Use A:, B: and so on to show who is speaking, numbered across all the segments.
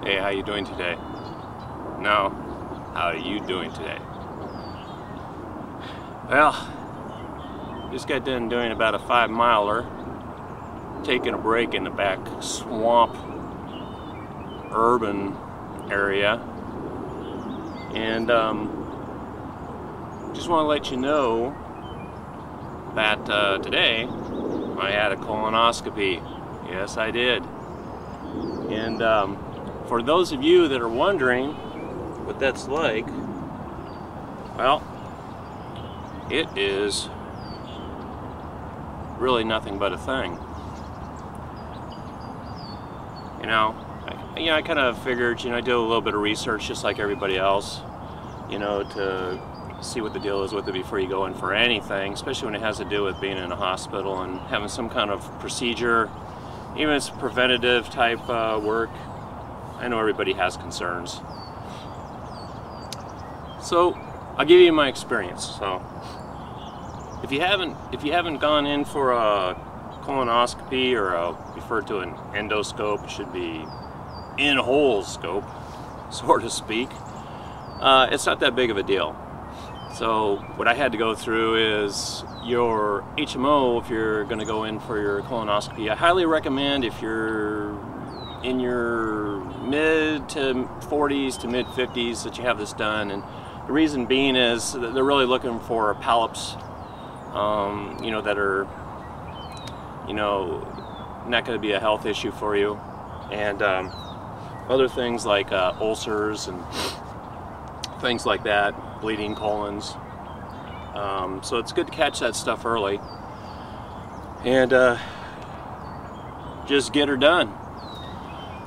A: Hey, how you doing today? No, how are you doing today? Well, just got done doing about a 5-miler, taking a break in the back swamp urban area, and just want to let you know that today I had a colonoscopy. Yes, I did. And for those of you that are wondering what that's like, well, it is really nothing but a thing. I kind of figured, I do a little bit of research just like everybody else, to see what the deal is with it before you go in for anything, especially when it has to do with being in a hospital and having some kind of procedure, even if it's preventative type work. I know everybody has concerns. So I'll give you my experience. So if you haven't gone in for a colonoscopy, or referred to an endoscope, it should be in-hole scope, so to speak, it's not that big of a deal. So what I had to go through is your HMO if you're going to go in for your colonoscopy. I highly recommend, if you're in your mid to 40s to mid 50s, that you have this done. And the reason being is that they're really looking for polyps, that are, not going to be a health issue for you, and other things like ulcers and things like that, bleeding colons. So it's good to catch that stuff early and just get her done.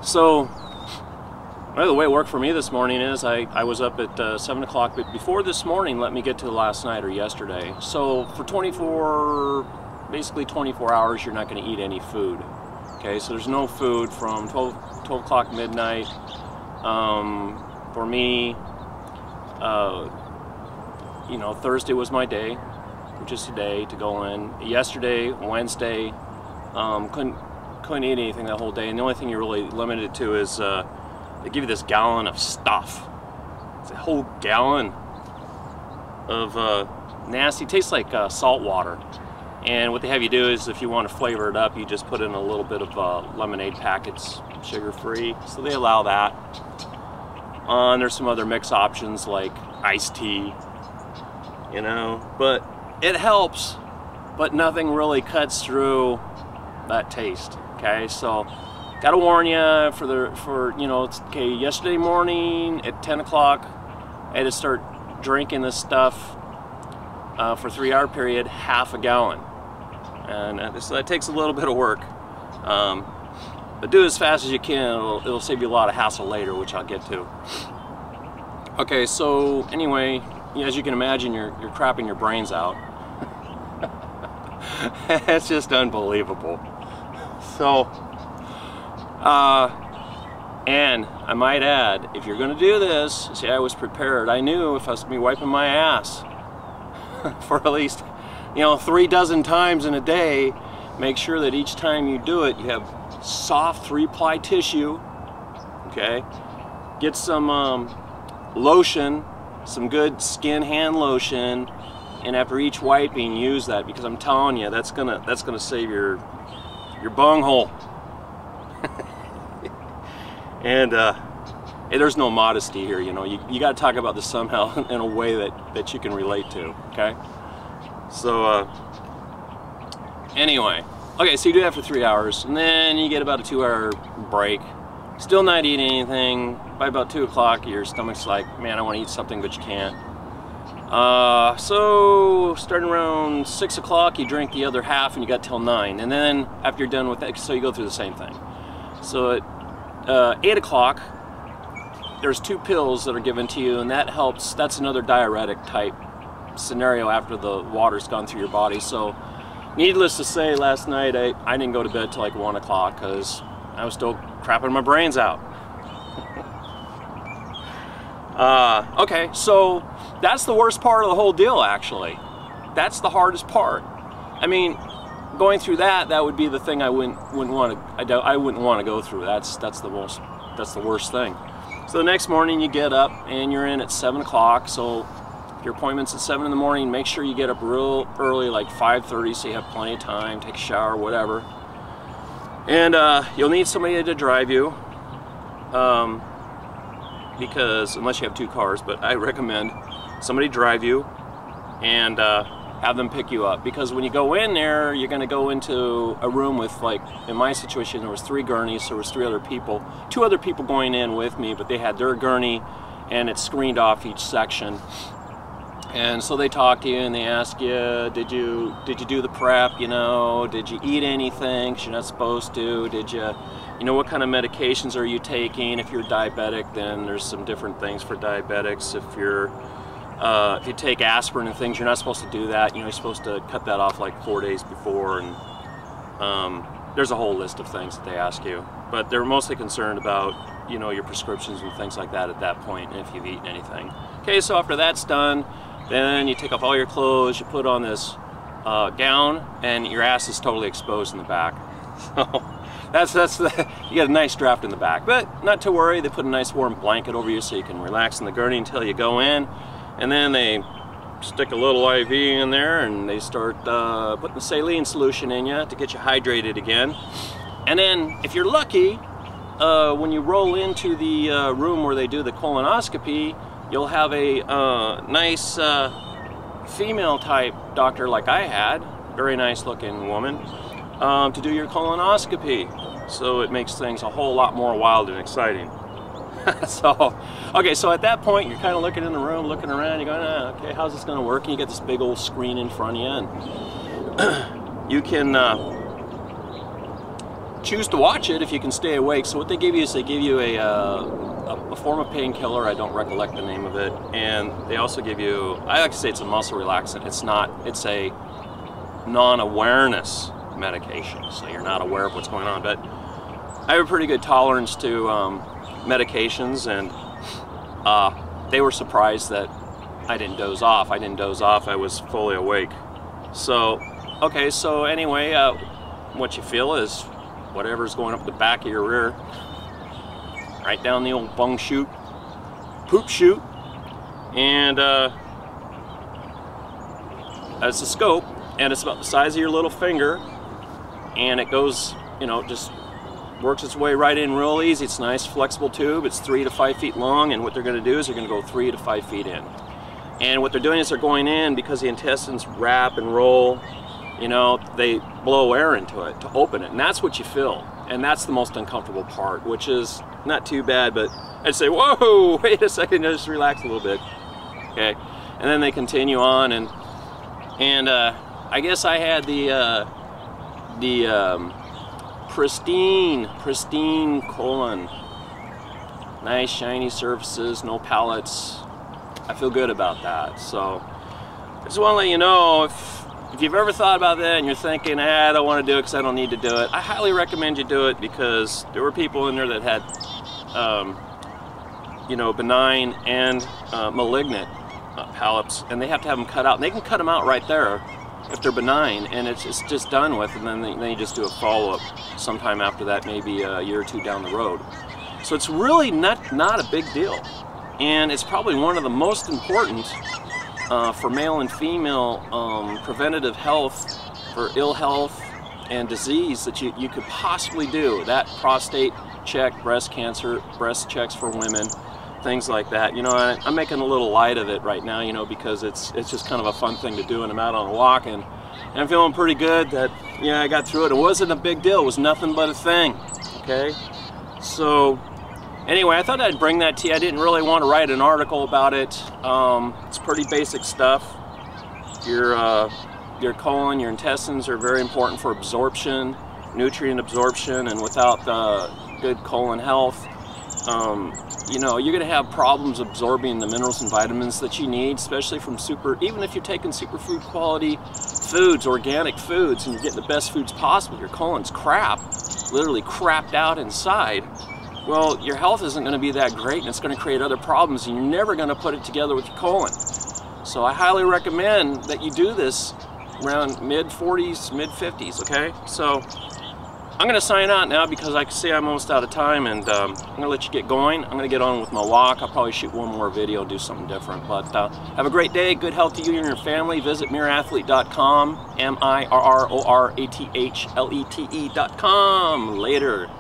A: So well, the way it worked for me this morning is I was up at 7 o'clock, but before this morning let me get to last night or yesterday. So for basically 24 hours you're not going to eat any food. Okay, so there's no food from 12 o'clock midnight. For me, Thursday was my day, which is today, to go in. Yesterday, Wednesday, couldn't eat anything that whole day, and the only thing you're really limited to is they give you this gallon of stuff. It's a whole gallon of nasty, tastes like salt water. And what they have you do is, if you want to flavor it up, you just put in a little bit of lemonade packets, sugar-free. So they allow that. And there's some other mix options like iced tea, but it helps, but nothing really cuts through that taste. Okay, so gotta warn you okay, yesterday morning at 10 o'clock I had to start drinking this stuff for a 3-hour period, half a gallon. And so that takes a little bit of work, but do it as fast as you can. It'll save you a lot of hassle later, which I'll get to. Okay, so anyway, as you can imagine, you're crapping your brains out. It's just unbelievable. So and I might add, if you're going to do this, see, I was prepared. I knew if I was going to be wiping my ass for at least 3 dozen times in a day, make sure that each time you do it you have soft 3-ply tissue. Okay, get some lotion, some good skin hand lotion, and after each wiping use that, because I'm telling you, that's gonna save your bunghole. And hey, there's no modesty here, you got to talk about this somehow in a way that you can relate to. Okay, so anyway, okay, so you do that for 3 hours, and then you get about a 2-hour break. Still not eating anything. By about 2 o'clock, your stomach's like, man, I want to eat something, but you can't. So starting around 6 o'clock, you drink the other half, and you got till 9. And then after you're done with that, so you go through the same thing. So at 8 o'clock, there's 2 pills that are given to you, and that helps. That's another diuretic type scenario after the water's gone through your body. So needless to say, last night I didn't go to bed till like 1 o'clock because I was still crapping my brains out. Okay, so that's the worst part of the whole deal, actually. That's the hardest part. I mean, going through that would be the thing I wouldn't want to go through. That's the most that's the worst thing. So the next morning you get up and you're in at 7 o'clock. So if your appointment's at 7 in the morning, make sure you get up real early, like 5:30, so you have plenty of time, take a shower, whatever. And you'll need somebody to drive you, because unless you have 2 cars, but I recommend somebody drive you and have them pick you up, because when you go in there, you're going to go into a room with, like in my situation, there was 3 gurneys, so there was 3 other people, 2 other people going in with me, but they had their gurney and it's screened off each section. And so they talk to you and they ask you, did you do the prep, you know, did you eat anything 'cause you're not supposed to, did you know, what kind of medications are you taking? If you're diabetic, then there's some different things for diabetics. If you take aspirin and things, you're not supposed to do that. You know, you're supposed to cut that off like 4 days before, and there's a whole list of things that they ask you. But they're mostly concerned about, you know, your prescriptions and things like that at that point, and if you've eaten anything. Okay, so after that's done, then you take off all your clothes, you put on this gown, and your ass is totally exposed in the back. So you get a nice draft in the back, but not to worry. They put a nice warm blanket over you so you can relax in the gurney until you go in, and then they stick a little IV in there and they start putting the saline solution in you to get you hydrated again. And then if you're lucky, when you roll into the room where they do the colonoscopy, you'll have a nice female type doctor like I had, very nice looking woman, to do your colonoscopy. So it makes things a whole lot more wild and exciting. Okay, so at that point you're kind of looking in the room, looking around, you're going, okay, how's this going to work? And you get this big old screen in front of you, and you can choose to watch it if you can stay awake. So what they give you is they give you a form of painkiller. I don't recollect the name of it, and they also give you, I like to say it's a muscle relaxant. It's not, it's a non-awareness medication, so you're not aware of what's going on. But I have a pretty good tolerance to medications, and they were surprised that I didn't doze off. I didn't doze off, I was fully awake. So, okay, so anyway, what you feel is whatever's going up the back of your rear, right down the old bung chute, poop chute, and that's the scope, and it's about the size of your little finger, and it goes, you know, just works its way right in real easy. It's a nice flexible tube. It's 3 to 5 feet long, and what they're going to do is they're going to go 3 to 5 feet in. And what they're doing is they're going in because the intestines wrap and roll, you know, they blow air into it to open it, and that's what you feel. And that's the most uncomfortable part, which is not too bad, but I'd say, whoa, wait a second, just relax a little bit. Okay, and then they continue on, and I guess I had the pristine colon, nice shiny surfaces, no pellets. I feel good about that. So I just want to let you know, if you've ever thought about that and you're thinking, I don't want to do it because I don't need to do it, I highly recommend you do it, because there were people in there that had you know, benign and malignant polyps, and they have to have them cut out, and they can cut them out right there if they're benign, and it's just done with, and then you just do a follow-up sometime after that, maybe a year or 2 down the road. So it's really not a big deal, and it's probably one of the most important for male and female preventative health for ill health and disease that you could possibly do. That prostate check, breast cancer, breast checks for women, things like that. You know, I'm making a little light of it right now, you know, because it's just kind of a fun thing to do, and I'm out on a walk, and I'm feeling pretty good that, yeah, I got through it. It wasn't a big deal. It was nothing but a thing, okay? So anyway, I thought I'd bring that to you. I didn't really want to write an article about it. It's pretty basic stuff. Your colon, your intestines are very important for absorption, nutrient absorption, and without good colon health, you know, you're going to have problems absorbing the minerals and vitamins that you need, especially from even if you're taking superfood quality foods, organic foods, and you're getting the best foods possible, your colon's crap, literally crapped out inside, well, your health isn't going to be that great, and it's going to create other problems, and you're never going to put it together with your colon. So I highly recommend that you do this around mid-40s, mid-50s, okay? So I'm going to sign out now because I can see I'm almost out of time, and I'm going to let you get going. I'm going to get on with my walk. I'll probably shoot one more video, do something different. But have a great day. Good health to you and your family. Visit mirrorathlete.com, mirrorathlete.com. Later.